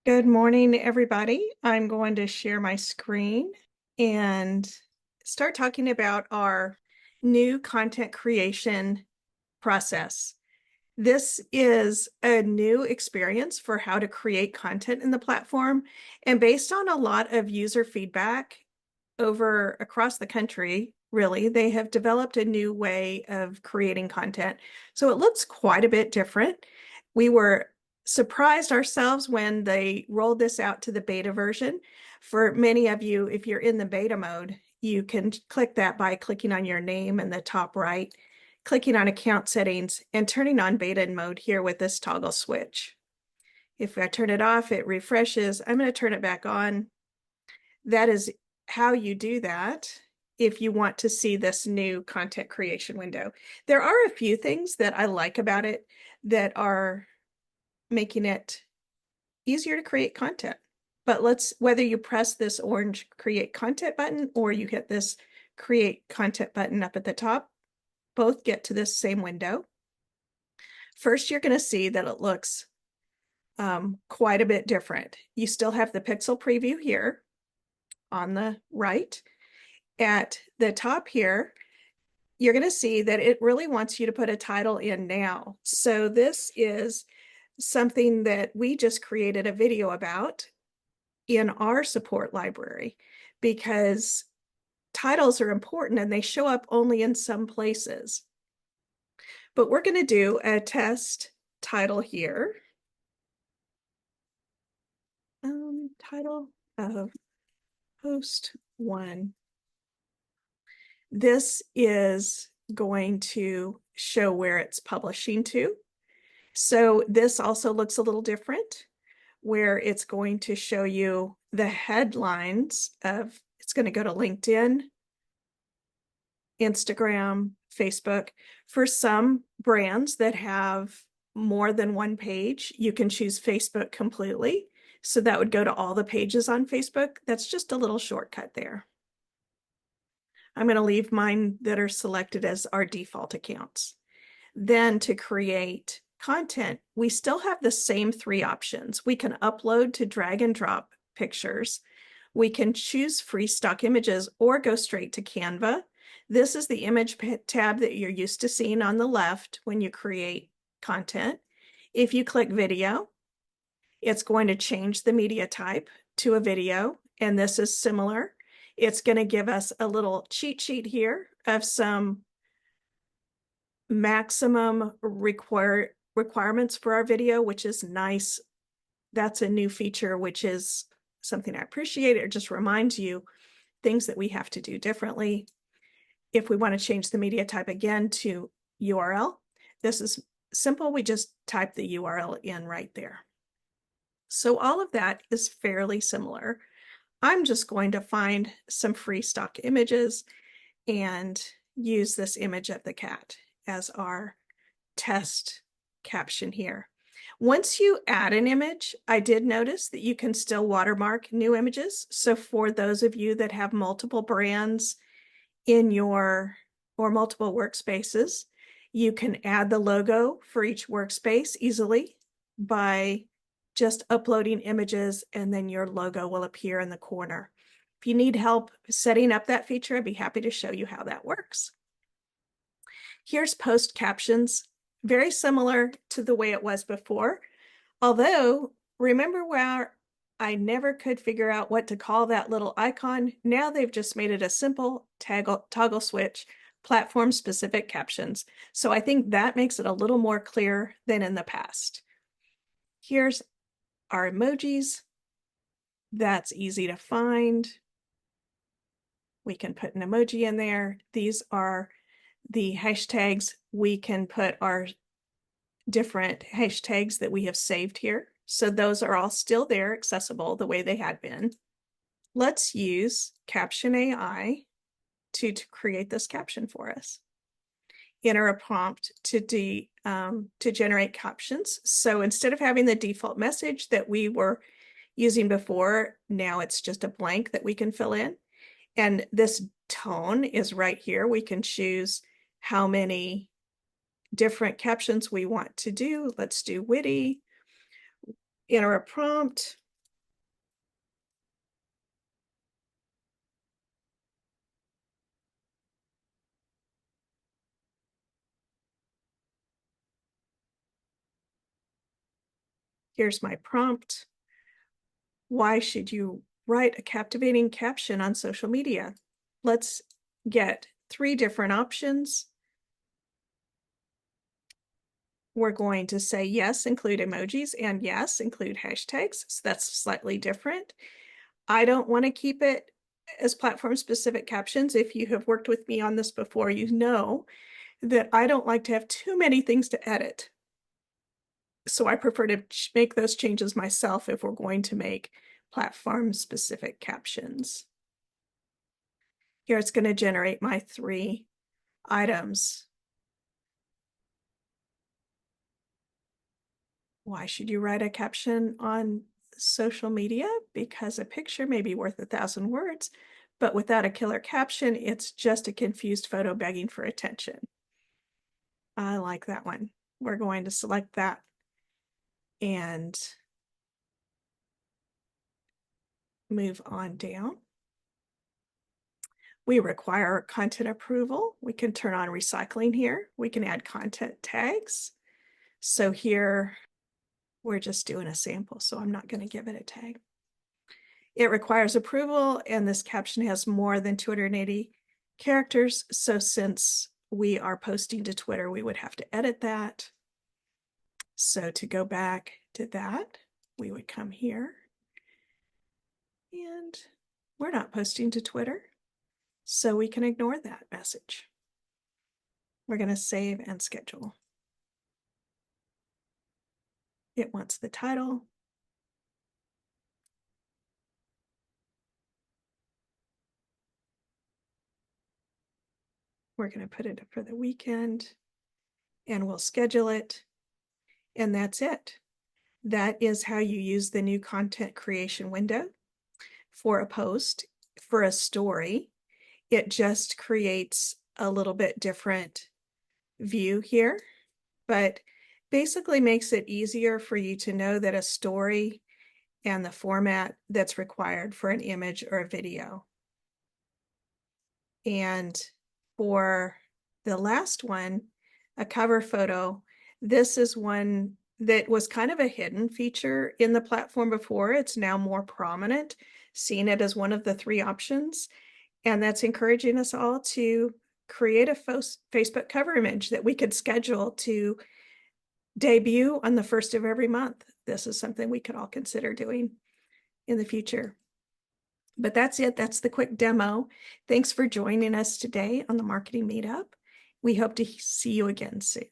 Good morning, everybody. I'm going to share my screen and start talking about our new content creation process. This is a new experience for how to create content in the platform. And based on a lot of user feedback over across the country, really, they have developed a new way of creating content. So it looks quite a bit different. We were surprised ourselves when they rolled this out to the beta version. For many of you, if you're in the beta mode, you can click that by clicking on your name in the top right, clicking on account settings, and turning on beta mode here with this toggle switch. If I turn it off, it refreshes. I'm going to turn it back on. That is how you do that if you want to see this new content creation window. There are a few things that I like about it that are making it easier to create content. But whether you press this orange create content button or you hit this create content button up at the top, both get to this same window. First, you're going to see that it looks quite a bit different. You still have the pixel preview here on the right. At the top here, you're going to see that it really wants you to put a title in now. So this is something that we just created a video about in our support library because titles are important and they show up only in some places. But we're going to do a test title here. Title of post 1. This is going to show where it's publishing to. So this also looks a little different, where it's going to show you the headlines of, it's going to go to LinkedIn, Instagram, Facebook. For some brands that have more than one page, you can choose Facebook completely. So that would go to all the pages on Facebook. That's just a little shortcut there. I'm going to leave mine that are selected as our default accounts. Then to create content, we still have the same 3 options. We can upload to drag and drop pictures. We can choose free stock images or go straight to Canva. This is the image tab that you're used to seeing on the left when you create content. If you click video, it's going to change the media type to a video, and this is similar. It's going to give us a little cheat sheet here of some maximum requirements for our video, which is nice. That's a new feature, which is something I appreciate. It just reminds you things that we have to do differently. If we want to change the media type again to URL, this is simple. We just type the URL in right there. So all of that is fairly similar. I'm just going to find some free stock images and use this image of the cat as our test caption here. Once you add an image, I did notice that you can still watermark new images. So for those of you that have multiple brands in your or multiple workspaces, you can add the logo for each workspace easily by just uploading images, and then your logo will appear in the corner. If you need help setting up that feature, I'd be happy to show you how that works. Here's post captions, very similar to the way it was before. Although, remember where I never could figure out what to call that little icon? Now they've just made it a simple toggle switch, platform-specific captions. So I think that makes it a little more clear than in the past. Here's our emojis. That's easy to find. We can put an emoji in there. These are the hashtags. We can put our different hashtags that we have saved here. So those are all still there, accessible the way they had been. Let's use Caption AI to create this caption for us. Enter a prompt to generate captions. So instead of having the default message that we were using before, now it's just a blank that we can fill in. And this tone is right here. We can choose how many different captions we want to do. Let's do witty. Enter a prompt. Here's my prompt. Why should you write a captivating caption on social media? Let's get 3 different options. We're going to say yes, include emojis, and yes, include hashtags. So that's slightly different. I don't want to keep it as platform specific captions. If you have worked with me on this before, you know that I don't like to have too many things to edit. So I prefer to make those changes myself if we're going to make platform specific captions. Here it's going to generate my 3 items. Why should you write a caption on social media? Because a picture may be worth 1,000 words, but without a killer caption, it's just a confused photo begging for attention. I like that one. We're going to select that and move on down. We require content approval. We can turn on recycling here. We can add content tags. So here we're just doing a sample, so I'm not going to give it a tag. It requires approval, and this caption has more than 280 characters. So since we are posting to Twitter, we would have to edit that. So to go back to that, we would come here. And we're not posting to Twitter, so we can ignore that message. We're going to save and schedule. It wants the title. We're going to put it for the weekend and we'll schedule it. And that's it. That is how you use the new content creation window for a post. For a story, it just creates a little bit different view here, but basically makes it easier for you to know that a story and the format that's required for an image or a video. And for the last one, a cover photo, this is one that was kind of a hidden feature in the platform before. It's now more prominent, seeing it as one of the 3 options. And that's encouraging us all to create a Facebook cover image that we could schedule to debut on the 1st of every month. This is something we could all consider doing in the future. But that's it. That's the quick demo. Thanks for joining us today on the Marketing Meetup. We hope to see you again soon.